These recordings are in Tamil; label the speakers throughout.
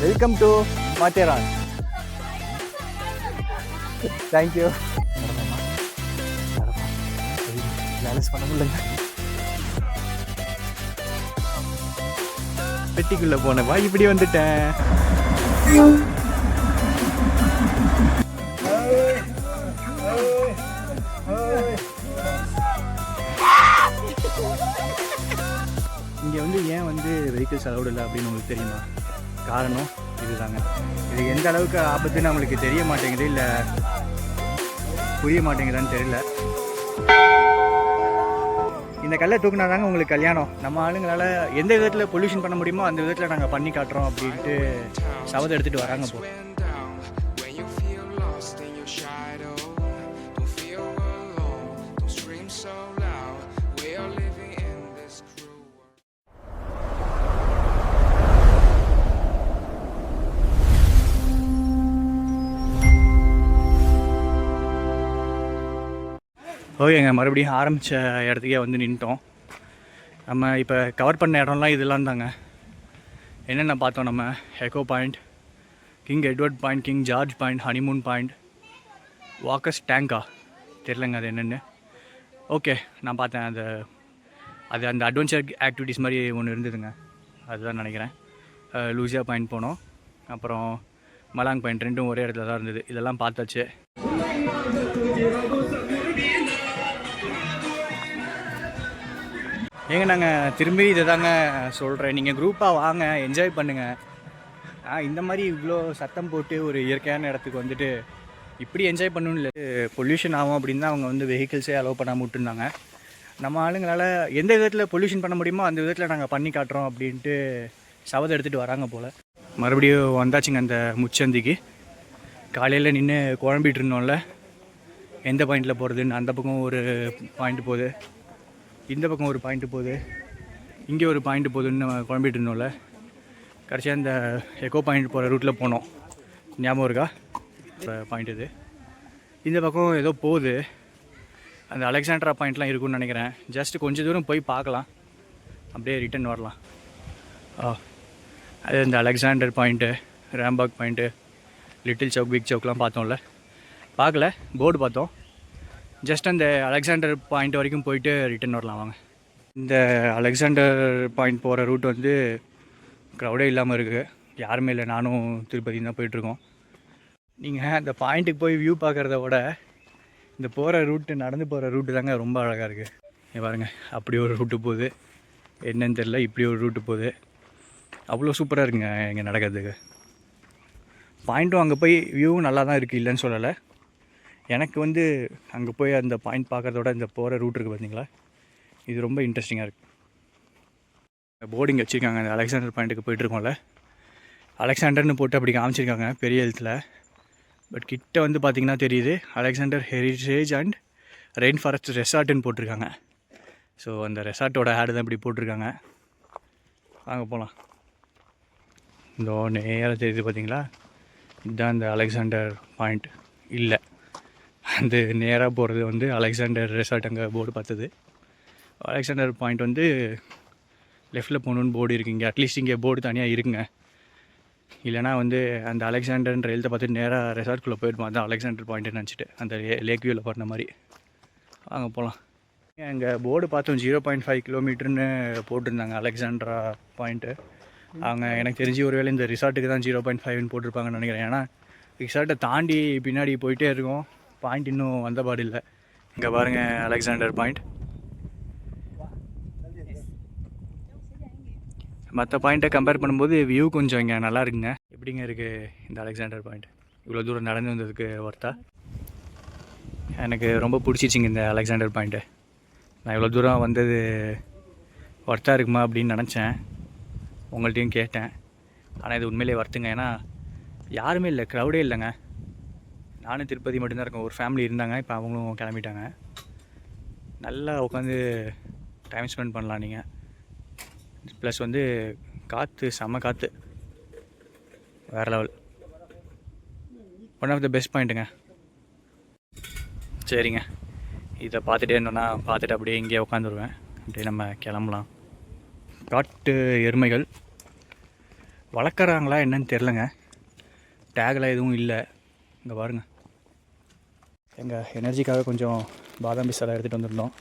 Speaker 1: Welcome to Matheran. Thank you. Balance பண்ண முடியலங்க. பெட்டிக்குள்ளே போனவா இப்படி வந்துட்டேன். இங்கே வந்து ஏன் வந்து வெஹிக்கிள்ஸ் அலௌடு இல்லை அப்படின்னு உங்களுக்கு தெரியுமா? காரணம் இதுதாங்க. இது எந்த அளவுக்கு ஆபத்துன்னு நம்மளுக்கு தெரிய மாட்டேங்குது, இல்லை புரிய மாட்டேங்குதான்னு தெரியல. இந்த கல்லை தூக்குனா தாங்க உங்களுக்கு கல்யாணம். நம்ம ஆளுங்களால் எந்த விதத்தில் பொல்யூஷன் பண்ண முடியுமோ அந்த விதத்தில் நாங்கள் பண்ணி காட்டுறோம் அப்படின்ட்டு சபதம் எடுத்துகிட்டு வராங்க போ. ஓகேங்க, மறுபடியும் ஆரம்பித்த இடத்துக்கே வந்து நின்ட்டோம். நம்ம இப்போ கவர் பண்ண இடம்லாம் இதெல்லாம் தாங்க. என்னென்ன பார்த்தோம் நம்ம? Echo Point, King Edward Point, King George Point, Honeymoon Point, Walkers டேங்கா தெரிலங்க அது என்னென்னு. ஓகே, நான் பார்த்தேன் அது அந்த அட்வென்ச்சர் ஆக்டிவிட்டீஸ் மாதிரி ஒன்று இருந்ததுங்க, அதுதான் நினைக்கிறேன். லூசியா பாயிண்ட் போனோம், அப்புறம் மலாங் பாயிண்ட், ரெண்டும் ஒரே இடத்துல தான் இருந்தது. இதெல்லாம் பார்த்தாச்சு. ஏங்க நாங்கள் திரும்பி இதை தாங்க சொல்கிறேன், நீங்கள் குரூப்பாக வாங்க, என்ஜாய் பண்ணுங்கள். இந்த மாதிரி இவ்வளோ சத்தம் போட்டு ஒரு இயற்கையான இடத்துக்கு வந்துட்டு இப்படி என்ஜாய் பண்ணணும் இல்லை, பொல்யூஷன் ஆகும் அப்படின்னு தான் அவங்க வந்து வெஹிக்கிள்ஸே அலோவ் பண்ணாமல் விட்டுருந்தாங்க. நம்ம ஆளுங்களால் எந்த விதத்தில் பொல்யூஷன் பண்ண முடியுமோ அந்த விதத்தில் நாங்கள் பண்ணி காட்டுறோம் அப்படின்ட்டு சபதம் எடுத்துகிட்டு வராங்க போல். மறுபடியும் வந்தாச்சுங்க அந்த முச்சந்திக்கு. காலையில் நின்று குழம்பிட்டு இருந்தோம்ல எந்த பாயிண்டில் போகிறதுன்னு. அந்த பக்கம் ஒரு பாயிண்ட் போகுது, இந்த பக்கம் ஒரு பாயிண்ட்டு போகுது, இங்கே ஒரு பாயிண்ட்டு போகுதுன்னு நம்ம குழம்பிட்டு இருந்தோம்ல. கடைசியாக இந்த எக்கோ பாயிண்ட் போகிற ரூட்டில் போனோம், ஞாபகம் இருக்கா? பாயிண்ட் இது. இந்த பக்கம் ஏதோ போகுது, அந்த அலெக்சாண்ட்ரா பாயிண்ட்லாம் இருக்குன்னு நினைக்கிறேன். ஜஸ்ட்டு கொஞ்சம் தூரம் போய் பார்க்கலாம், அப்படியே ரிட்டன் வரலாம். அது இந்த Alexander Point, Rambagh Point, Little Chowk, Big சவுக்லாம் பார்த்தோம்ல. பார்க்கல, போர்டு பார்த்தோம். ஜஸ்ட் அந்த அலெக்சாண்டர் பாயிண்ட் வரைக்கும் போயிட்டு ரிட்டன் வரலாம் வாங்க. இந்த அலெக்சாண்டர் பாயிண்ட் போகிற ரூட் வந்து க்ரௌடே இல்லாமல் இருக்குது, யாருமே இல்லை. நானும் திருப்பதி தான் போயிட்டுருக்கோம். நீங்கள் அந்த பாயிண்ட்டுக்கு போய் வியூ பார்க்குறத விட இந்த போகிற ரூட்டு, நடந்து போகிற ரூட்டு தாங்க ரொம்ப அழகாக இருக்குது. பாருங்கள், அப்படி ஒரு ரூட்டு போகுது, என்னன்னு தெரில, இப்படி ஒரு ரூட்டு போகுது. அவ்வளோ சூப்பராக இருக்குங்க இங்கே நடக்கிறதுக்கு. பாயிண்ட்டும் அங்கே போய் வியூவும் நல்லா தான் இருக்குது, இல்லைன்னு சொல்லலை. எனக்கு வந்து அங்கே போய் அந்த பாயிண்ட் பார்க்குறதோட இந்த போகிற ரூட் இருக்குது பார்த்தீங்களா, இது ரொம்ப இன்ட்ரெஸ்டிங்காக இருக்குது. போர்டிங் வச்சுருக்காங்க, அந்த அலெக்சாண்டர் பாயிண்ட்டுக்கு போயிட்டுருக்கோம்ல, அலெக்சாண்டர்னு போட்டு அப்படி காமிச்சிருக்காங்க பெரிய எழுத்தில். பட் கிட்ட வந்து பார்த்திங்கன்னா தெரியுது Alexander Heritage and Rain Forest ரெசார்ட்டுன்னு போட்டிருக்காங்க. ஸோ அந்த ரெசார்ட்டோட ஆடு தான் இப்படி போட்டிருக்காங்க. வாங்க போகலாம். இந்த நேராக தெரியுது பார்த்தீங்களா, இதுதான் இந்த அலெக்சாண்டர் பாயிண்ட். இல்லை, அந்த நேராக போகிறது வந்து அலெக்சாண்டர் ரெசார்ட். அங்கே போர்டு பார்த்தது அலெக்சாண்டர் பாயிண்ட் வந்து லெஃப்ட்டில் போகணுன்னு போர்டு இருக்குங்க. அட்லீஸ்ட் இங்கே போர்டு தனியாக இருக்குங்க. இல்லைனா வந்து அந்த அலெக்சாண்டர்ன்ற எழுத்தை பார்த்துட்டு நேராக ரெசார்ட்குள்ளே போயிட்டு பார்த்தா அலெக்சாண்டர் பாயிண்ட்டுன்னு நினச்சிட்டு அந்த லேக் வியூவில் பண்ண மாதிரி. வாங்க போகலாம். அங்கே போர்டு பார்த்தோம் 0.5 கிலோமீட்டர்னு போட்டிருந்தாங்க அலெக்சாண்ட்ரா பாயிண்ட்டு. அவங்க எனக்கு தெரிஞ்சு ஒரு வேளை இந்த ரிசார்ட்டுக்கு தான் 0.5ன்னு போட்டிருப்பாங்கன்னு நினைக்கிறேன். ஏன்னா ரிசார்ட்டை தாண்டி பின்னாடி போயிட்டே இருக்கோம், பாயிண்ட் இன்னும் வந்தபாடு இல்லை. இங்கே பாருங்கள் அலெக்சாண்டர் பாயிண்ட். மற்ற பாயிண்ட்டை கம்பேர் பண்ணும்போது வியூ கொஞ்சம் இங்கே நல்லா இருக்குங்க. எப்படிங்க இருக்குது இந்த அலெக்சாண்டர் பாயிண்ட்? இவ்வளோ தூரம் நடந்து வந்ததுக்கு ஒர்த்தா? எனக்கு ரொம்ப பிடிச்சிச்சிங்க இந்த அலெக்சாண்டர் பாயிண்ட்டு. நான் இவ்வளோ தூரம் வந்தது ஒர்த்தாக இருக்குமா அப்படின்னு நினச்சேன், உங்கள்கிட்டையும் கேட்டேன். ஆனால் இது உண்மையிலே ஒர்த்துங்க. ஏன்னா யாருமே இல்லை, க்ரௌடே இல்லைங்க. நானும் திருப்பதி மட்டும்தான் இருக்கேன். ஒரு ஃபேமிலி இருந்தாங்க, இப்போ அவங்களும் கிளம்பிட்டாங்க. நல்லா உட்காந்து டைம் ஸ்பெண்ட் பண்ணலாம் நீங்கள். ப்ளஸ் வந்து காற்று, செம்ம காற்று, வேறு level. One of the best பாயிண்ட்டுங்க. சரிங்க, இதை பார்த்துட்டே இருந்தோன்னா பார்த்துட்டு அப்படியே இங்கேயே உட்காந்துருவேன். அப்படியே நம்ம கிளம்பலாம். காட்டு எருமைகள் வளர்க்குறாங்களா என்னன்னு தெரிலங்க. டேகில் எதுவும் இல்லை. இங்கே பாருங்கள், எங்கள் எனர்ஜிக்காக கொஞ்சம் பாதாம் பிஸ்ஸெல்லாம் எடுத்துகிட்டு வந்திருந்தோம்.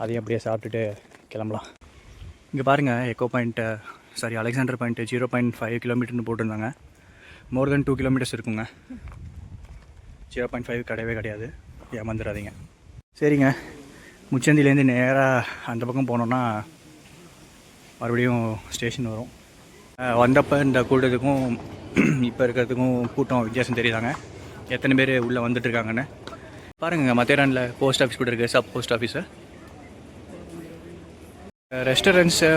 Speaker 1: அதையும் அப்படியே சாப்பிட்டுட்டு கிளம்பலாம். இங்கே பாருங்கள், echo point sorry Alexander point 0.5 கிலோமீட்டர்னு போட்டிருந்தாங்க. மோர் தென் 2 கிலோமீட்டர்ஸ் இருக்குங்க. 0.5 கிடையவே கிடையாது, ஏமாந்துடாதீங்க. சரிங்க, முச்சந்திலேருந்து நேராக அந்த பக்கம் போனோன்னா மறுபடியும் ஸ்டேஷன் வரும். வந்தப்போ இந்த கூட்டத்துக்கும் இப்போ இருக்கிறதுக்கும் கூட்டம் வித்தியாசம் தெரியுதாங்க. எத்தனை பேர் உள்ளே வந்துட்டுருக்காங்கன்னு பாருங்க. மத்தேரானில் போஸ்ட் ஆஃபீஸ் கூட இருக்குது, சப் போஸ்ட் ஆஃபீஸு. ரெஸ்டாரண்ட்ஸு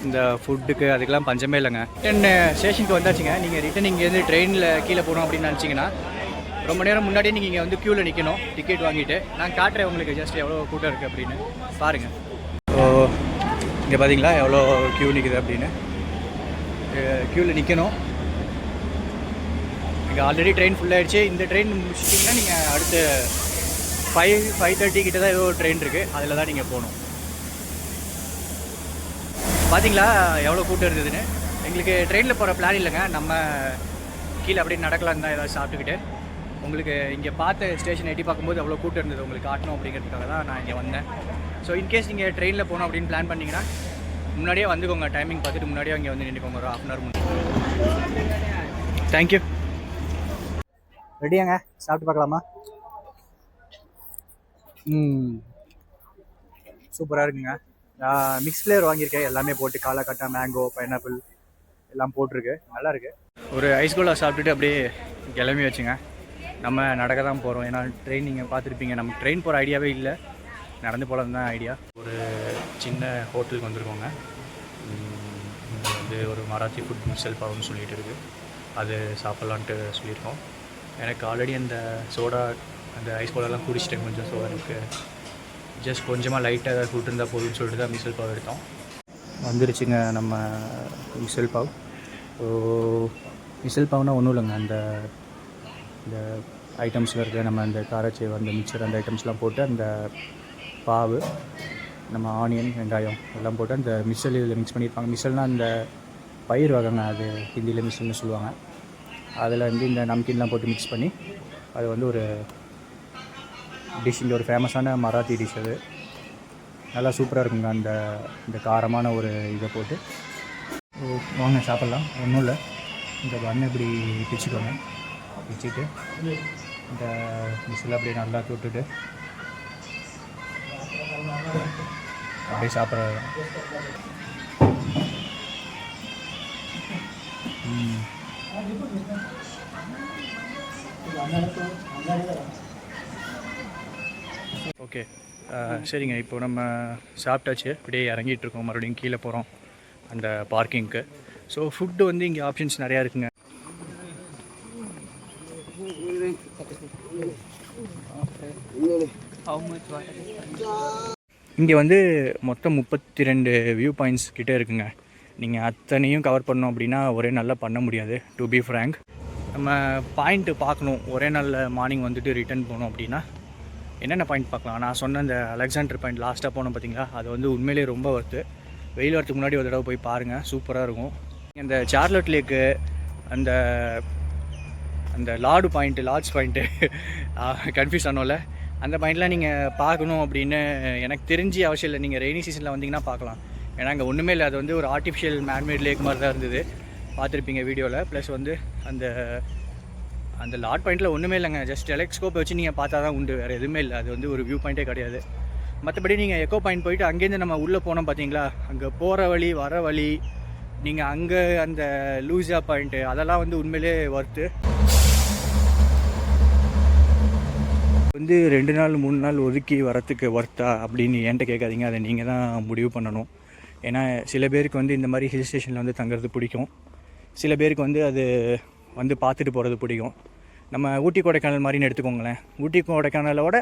Speaker 1: இந்த ஃபுட்டுக்கு அதுக்கெல்லாம் பஞ்சமே இல்லைங்க. ரிட்டன் ஸ்டேஷனுக்கு வந்தாச்சுங்க. நீங்கள் ரிட்டன் இங்கேருந்து ட்ரெயினில் கீழே போகணும் அப்படின்னு நினச்சிங்கன்னா ரொம்ப நேரம் முன்னாடியே நீங்கள் இங்கே வந்து க்யூவில் நிற்கணும் டிக்கெட் வாங்கிட்டு. நான் காட்டுறேன் உங்களுக்கு ஜஸ்ட் எவ்வளோ கூட்டம் இருக்குது அப்படின்னு பாருங்கள். ஸோ இங்கே பார்த்தீங்களா எவ்வளோ க்யூ நிற்குது அப்படின்னு. க்யூவில் நிற்கணும். இங்கே ஆல்ரெடி ட்ரெயின் ஃபுல்லாகிடுச்சு. இந்த ட்ரெயின் முடிச்சிட்டிங்கன்னா நீங்கள் அடுத்து 5:30 கிட்ட தான் ஏதோ ட்ரெயின் இருக்குது, அதில் தான் நீங்கள் போகணும். பார்த்தீங்களா எவ்வளோ கூட்டம் இருந்ததுன்னு. எங்களுக்கு ட்ரெயினில் போகிற பிளான் இல்லைங்க. நம்ம கீழே அப்படியே நடக்கலாம் தான் ஏதாவது சாப்பிட்டுக்கிட்டு. உங்களுக்கு இங்கே பார்த்த ஸ்டேஷன் எட்டி பார்க்கும்போது அவ்வளோ கூட்டம் இருந்தது, உங்களுக்கு காட்டணும் அப்படிங்கிறதுக்காக தான் நான் இங்கே வந்தேன். ஸோ இன்கேஸ் நீங்கள் ட்ரெயினில் போகணும் அப்படின்னு பிளான் பண்ணிங்கன்னா முன்னாடியே வந்துக்கோங்க. டைமிங் பார்த்துட்டு முன்னாடியே அங்கே வந்து நின்றுக்கோங்க, ஒரு 1/2 hour முன்னாடி. தேங்க்யூ. ரெடியாங்க, சாப்பிட்டு பார்க்கலாமா? சூப்பராக இருக்குங்க. மிக்ஸ் ஃப்ளேவர் வாங்கியிருக்கேன், எல்லாமே போட்டு காலாக்கட்டா, மேங்கோ, பைனாப்பிள் எல்லாம் போட்டிருக்கு, நல்லா இருக்குது. ஒரு ஐஸ் கோலா சாப்பிட்டுட்டு அப்படியே கிளம்பி வச்சுங்க. நம்ம நடக்க தான் போகிறோம். ஏன்னா ட்ரெயின் நீங்கள் பார்த்துருப்பீங்க, நம்ம ட்ரெயின் போகிற ஐடியாவே இல்லை, நடந்து போகலாம் தான் ஐடியா. ஒரு சின்ன ஹோட்டலுக்கு வந்திருக்கோங்க. இங்கே வந்து ஒரு மராத்தி ஃபுட் மிசல் பாவ்னு சொல்லிகிட்டு இருக்குது, அது சாப்பிட்லான்ட்டு சொல்லியிருக்கோம். எனக்கு ஆல்ரெடி அந்த சோடா அந்த ஐஸ் கோலாலாம் குடிச்சிட்டேன் கொஞ்சம். ஸோ எனக்கு ஜஸ்ட் கொஞ்சமாக லைட்டாக ஏதாவது கூட்டிருந்தா போதும்னு சொல்லிட்டு தான் மிசல் பாவ் எடுத்தோம். வந்துருச்சுங்க நம்ம மிசல் பாவ். ஸோ மிசல் பாவ்னால் ஒன்றும் இல்லைங்க, இந்த ஐட்டம்ஸில் இருக்க நம்ம அந்த காரச்சேவ், அந்த மிக்சர், அந்த ஐட்டம்ஸ்லாம் போட்டு அந்த பாவு, நம்ம ஆனியன், வெங்காயம் எல்லாம் போட்டு அந்த மிசல் இதில் மிக்ஸ் பண்ணியிருப்பாங்க. மிசல்னால் அந்த பயிர் வகைங்க, அது ஹிந்தியில் மிசல்னு சொல்லுவாங்க. அதில் வந்து இந்த நம்கின்லாம் போட்டு மிக்ஸ் பண்ணி அது வந்து ஒரு டிஷ், இங்கே ஒரு ஃபேமஸான மராத்தி டிஷ். அது நல்லா சூப்பராக இருக்குங்க. இந்த காரமான ஒரு இதை போட்டு வாங்க சாப்பிட்லாம். ஒன்றும் இல்லை, இந்த பண்ணை இப்படி பிச்சுக்கோங்க, பிச்சுட்டு இந்த மிஸ்ஸில் அப்படியே நல்லா தொட்டுட்டு அப்படியே சாப்பிட்றது. ஓகே, சரிங்க. இப்போ நம்ம சாப்பிட்டாச்சு, அப்படியே இறங்கிட்டுருக்கோம், மறுபடியும் கீழே போகிறோம் அந்த பார்க்கிங்க்கு. ஸோ ஃபுட்டு வந்து இங்கே ஆப்ஷன்ஸ் நிறையா இருக்குங்க. இங்கே வந்து மொத்தம் 32 வியூ பாயிண்ட்ஸ் கிட்டே இருக்குங்க. நீங்கள் அத்தனையும் கவர் பண்ணோம் அப்படின்னா ஒரே நாளில் பண்ண முடியாது. டு பி ஃப்ரேங்க், நம்ம பாயிண்ட்டு பார்க்கணும். ஒரே நாளில் மார்னிங் வந்துட்டு ரிட்டர்ன் போகணும் அப்படின்னா என்னென்ன பாயிண்ட் பார்க்கலாம். நான் சொன்ன அந்த அலெக்சாண்டர் பாயிண்ட் லாஸ்ட்டாக போனோம் பார்த்தீங்களா, அது வந்து உண்மையிலேயே ரொம்ப ஒர்த்து. வெயில் வரத்துக்கு முன்னாடி ஒரு தடவை போய் பாருங்கள், சூப்பராக இருக்கும். இந்த சார்லட் லேக்கு, அந்த லார்ட்ஸ் பாயிண்ட்டு கன்ஃபியூஸ் ஆனோம்ல, அந்த பாயிண்ட்லாம் நீங்கள் பார்க்கணும் அப்படின்னு எனக்கு தெரிஞ்சு அவசியம் இல்லை. நீங்கள் ரெய்னி சீசனில் வந்தீங்கன்னா பார்க்கலாம். ஏன்னா அங்கே ஒன்றுமே இல்லை, அது வந்து ஒரு ஆர்டிஃபிஷியல் மேன்மேட் லேக் மாதிரி தான் இருந்தது, பார்த்துருப்பீங்க வீடியோவில். ப்ளஸ் வந்து அந்த லார்ட் பாயிண்ட்டில் ஒன்றுமே இல்லைங்க, ஜஸ்ட் டெலெஸ்கோப்பை வச்சு நீங்கள் பார்த்தா தான் உண்டு, வேறு எதுவுமே இல்லை. அது வந்து ஒரு வியூ பாயிண்ட்டே கிடையாது. மற்றபடி நீங்கள் எக்கோ பாயிண்ட் போயிட்டு அங்கேருந்து நம்ம உள்ளே போனோம் பார்த்தீங்களா, அங்கே போகிற வழி வர வழி, நீங்கள் அங்கே அந்த லூசியா பாயிண்ட்டு, அதெல்லாம் வந்து உண்மையிலே ஒர்த்து. வந்து 2 நாள் 3 நாள் ஒதுக்கி வரத்துக்கு ஒர்த்தா அப்படின்னு என்கிட்ட கேட்காதீங்க, அதை நீங்கள் தான் முடிவு பண்ணணும். ஏன்னா சில பேருக்கு வந்து இந்த மாதிரி ஹில் ஸ்டேஷனில் வந்து தங்குறது பிடிக்கும், சில பேருக்கு வந்து அது வந்து பார்த்துட்டு போகிறது பிடிக்கும். நம்ம ஊட்டி கொடைக்கானல் மாதிரின்னு எடுத்துக்கோங்களேன். ஊட்டி கொடைக்கானலோட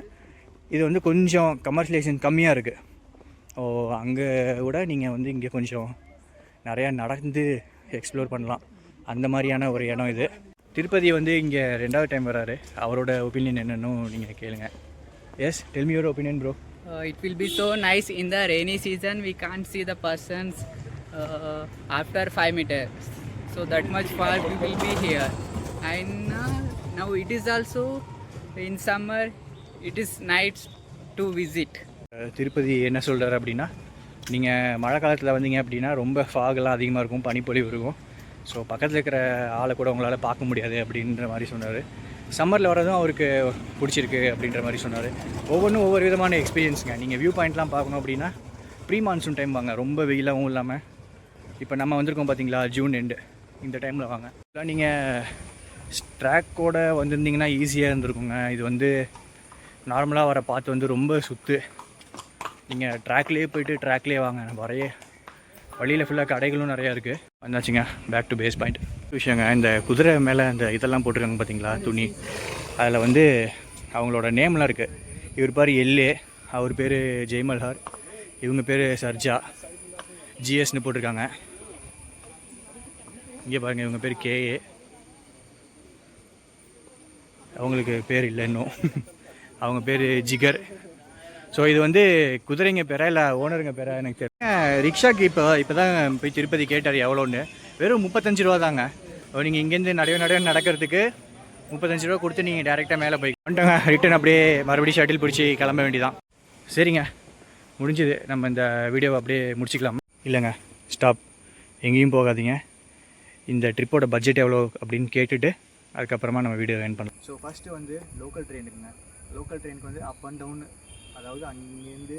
Speaker 1: இது வந்து கொஞ்சம் கமர்ஷியலைசேஷன் கம்மியாக இருக்குது. அங்கே விட நீங்கள் வந்து இங்கே கொஞ்சம் நிறையா நடந்து எக்ஸ்ப்ளோர் பண்ணலாம். அந்த மாதிரியான ஒரு இடம் இது. திருப்பதி வந்து இங்கே 2வது டைம் வராரு, அவரோட ஒப்பீனியன் என்னன்னு நீங்கள் கேளுங்க. Yes, tell me your opinion bro.
Speaker 2: It will be so nice in the rainy season. We can't see the persons after 5 meters. so that much far we will be here. And now it is also in summer, it is nice to visit.
Speaker 1: Tirupati என்ன சொல்கிறார் அப்படின்னா, நீங்கள் மழை காலத்தில் வந்தீங்க அப்படின்னா ரொம்ப ஃபாகெல்லாம் அதிகமாக இருக்கும், பனிப்பொழிவு இருக்கும். ஸோ பக்கத்தில் இருக்கிற ஆளை கூட உங்களால் பார்க்க முடியாது அப்படின்ற மாதிரி சொன்னார். சம்மரில் வரதும் அவருக்கு பிடிச்சிருக்கு அப்படின்ற மாதிரி சொன்னார். ஒவ்வொன்றும் ஒவ்வொரு விதமான எக்ஸ்பீரியன்ஸுங்க. நீங்கள் வியூ பாயிண்ட்லாம் பார்க்கணும் அப்படின்னா ப்ரீ மான்சூன் டைம் வாங்க, ரொம்ப வெயிலாகவும் இல்லாமல். இப்போ நம்ம வந்திருக்கோம் பார்த்தீங்களா, ஜூன் எண்டு, இந்த டைமில் வாங்க. இல்லை நீங்கள் ட்ராக்கோட வந்திருந்தீங்கன்னா ஈஸியாக இருந்திருக்குங்க. இது வந்து நார்மலாக வர பார்த்து வந்து ரொம்ப சுற்று. நீங்கள் ட்ராக்லேயே போய்ட்டு ட்ராக்லேயே வாங்க. வரையே வழியில் ஃபுல்லாக கடைகளும் நிறையா இருக்குது. வந்தாச்சுங்க, பேக் டு பேஸ் பாயிண்ட். விஷயங்க, இந்த குதிரை மேலே இந்த இதெல்லாம் போட்டிருக்காங்க பார்த்தீங்களா, துணி. அதில் வந்து அவங்களோட நேம்லாம் இருக்குது. இவர் பேர் எல்ஏ, அவர் பேர் ஜெய்மல்ஹார், இவங்க பேர் சர்ஜா, ஜிஎஸ்னு போட்டிருக்காங்க. இங்கே பாருங்கள், இவங்க பேர் கேஏ, அவங்களுக்கு பேர் இல்லை இன்னும். அவங்க பேர் ஜிகர். ஸோ இது வந்து குதிரைங்க பேரா இல்லை ஓனருங்க பேரா எனக்கு தெரியும். ரிக்ஷாக்கு இப்போ தான் போய் திருப்பதி கேட்டார் எவ்வளோன்னு. வெறும் 35 ரூபா தாங்க. நீங்கள் இங்கேருந்து நடைய நடக்கிறதுக்கு 35 ரூபா கொடுத்து நீங்கள் டேரெக்டாக மேலே போய் வந்துட்டோங்க. ரிட்டன் அப்படியே மறுபடியும் ஷட்டில் பிடிச்சி கிளம்ப வேண்டியதான். சரிங்க, முடிஞ்சுது. நம்ம இந்த வீடியோவை அப்படியே முடிச்சிக்கலாம். இல்லைங்க, ஸ்டாப், எங்கேயும் போகாதீங்க. இந்த ட்ரிப்போட பட்ஜெட் எவ்வளோ அப்படின்னு கேட்டுட்டு அதுக்கப்புறமா நம்ம வீடியோ எண்ட் பண்ணலாம். ஸோ ஃபஸ்ட்டு வந்து லோக்கல் ட்ரெயின் இருக்குங்க. லோக்கல் ட்ரெயினுக்கு வந்து அப் அண்ட் டவுன், அதாவது அங்கேருந்து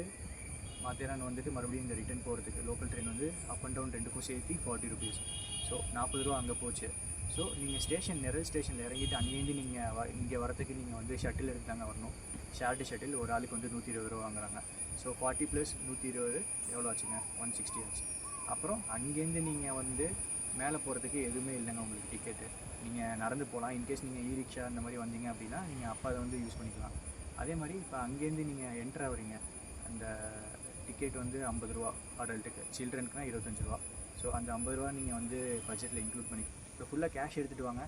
Speaker 1: மாத்தேரான் வந்துட்டு மறுபடியும் இந்த ரிட்டன் போகிறதுக்கு லோக்கல் ட்ரெயின் வந்து அப் அண்ட் டவுன் ரெண்டுக்கும் சேர்த்து 40 ருபீஸ். ஸோ 40 ரூபா அங்கே போச்சு. ஸோ நீங்கள் ஸ்டேஷன் நிறைய ஸ்டேஷனில் இறங்கிட்டு அங்கேருந்து நீங்கள் இங்கே வரத்துக்கு நீங்கள் வந்து ஷட்டில் எடுத்தாங்க வரணும். ஷார்ட்டு ஷட்டில் ஒரு ஆளுக்கு வந்து 120 ரூபா வாங்குறாங்க. ஸோ 40 + 120 எவ்வளோ ஆச்சுங்க, 160 ஆச்சு. அப்புறம் அங்கேருந்து நீங்கள் வந்து மேலே போகிறதுக்கு எதுவுமே இல்லைங்க உங்களுக்கு டிக்கெட்டு. நீங்கள் நடந்து போகலாம். இன்கேஸ் நீங்கள் இ ரிக்ஷா அந்த மாதிரி வந்தீங்க அப்படின்னா நீங்கள் அப்போ அதை வந்து யூஸ் பண்ணிக்கலாம். அதே மாதிரி இப்போ அங்கேருந்து நீங்கள் என்ட்ரு ஆகிறீங்க, அந்த டிக்கெட் வந்து 50 ரூபா அடல்ட்டுக்கு, சில்ட்ரனுக்குனா 25 ரூபா. ஸோ அந்த 50 ரூபா நீங்கள் வந்து பட்ஜெட்டில் இன்க்ளூட் பண்ணி இப்போ ஃபுல்லாக கேஷ் எடுத்துகிட்டு வாங்க.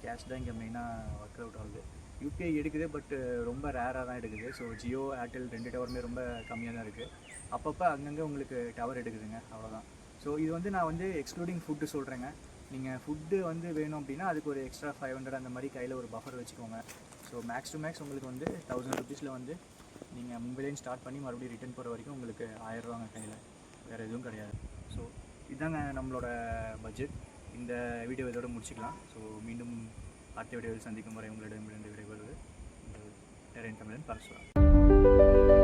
Speaker 1: கேஷ் தான் இங்கே மெயினாக ஒர்க் அவுட் ஆகுது. யூபிஐ எடுக்குது, பட் ரொம்ப ரேராக தான் எடுக்குது. ஸோ ஜியோ, ஏர்டெல் 2 டவருமே ரொம்ப கம்மியாக தான் இருக்குது. அப்பப்போ அங்கங்கே உங்களுக்கு டவர் எடுக்குதுங்க, அவ்வளோதான். ஸோ இது வந்து நான் வந்து எக்ஸ்க்ளூடிங் ஃபுட்டு சொல்கிறேங்க. நீங்கள் ஃபுட்டு வந்து வேணும் அப்படின்னா அதுக்கு ஒரு எக்ஸ்ட்ரா 500 அந்த மாதிரி கையில் ஒரு பஃபர் வச்சுக்கோங்க. ஸோ மேக்ஸ் டு மேக்ஸ் உங்களுக்கு வந்து 1000 ருபீஸில் வந்து நீங்கள் மும்பைலேருந்து ஸ்டார்ட் பண்ணி மறுபடியும் ரிட்டன் போகிற வரைக்கும் உங்களுக்கு 1000 ரூபாங்க கையில், வேறு எதுவும் கிடையாது. ஸோ இதாங்க நம்மளோட பட்ஜெட். இந்த வீடியோ இதோட முடிச்சிக்கலாம். ஸோ மீண்டும் அடுத்த வீடியோவில் சந்திக்கும் வரை உங்களிடம் விடைபெறுவது தமிழன் பரசுராம்.